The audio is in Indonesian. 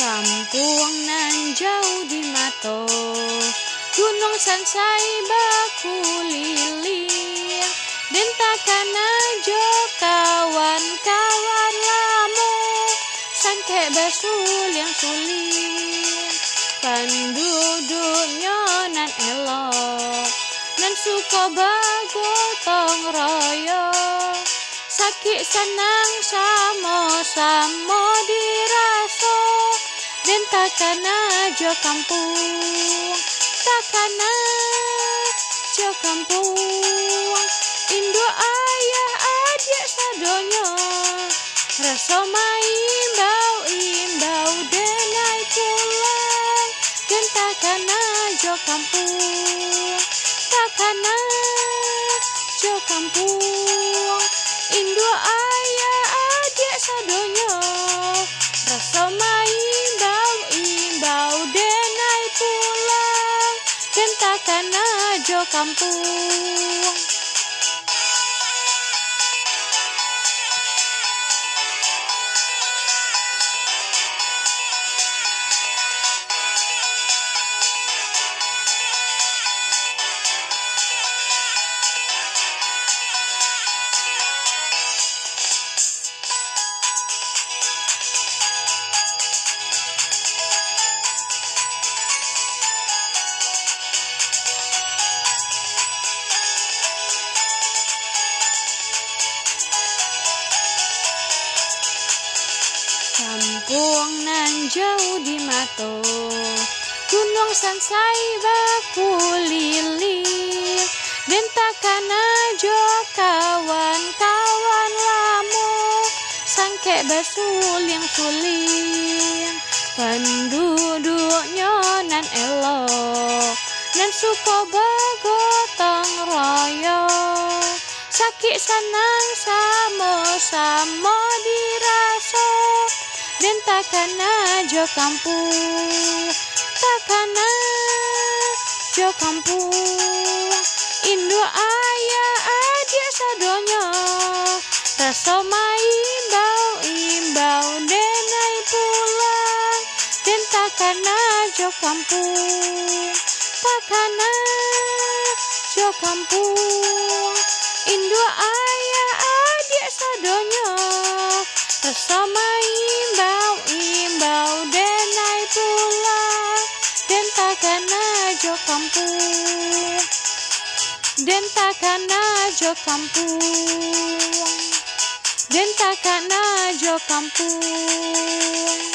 Kampung nan jauh di mato, gunung sansai baku liling, bentakan ajo kawan-kawan lamu, sangke basuling-suling, penduduknya nan elok, nan suka bagotong royong, sakit senang sama-sama diraso. Dan takkan aja kampung, takkan aja kampung, Indo ayah adik sadonyo, rasa imbau denai pulang. Dan takkan aja kampung, takkan aja kampung, Indo ayah adik sadonyo, rasa imbau denai pulang. Dan takkan aja kampung. Kampung nan jauh di mato, gunung sansai baku liling, dan takkan aja kawan-kawan lamu, sangke basuling-suling, penduduknya nan elok, nan suka bagotong royong, sakit senang sama-sama diraso. Dan takkan aja kampung, takkan aja kampung, Indo ayah adik sadonyo, rasa imbau denai pulang. Dan takkan aja kampung, takkan aja kampung, Indo ayah adik sadonyo, rasa imbau denai pulang. Dan takkan aja kampung, dan takkan aja kampung, dan takkan aja kampung.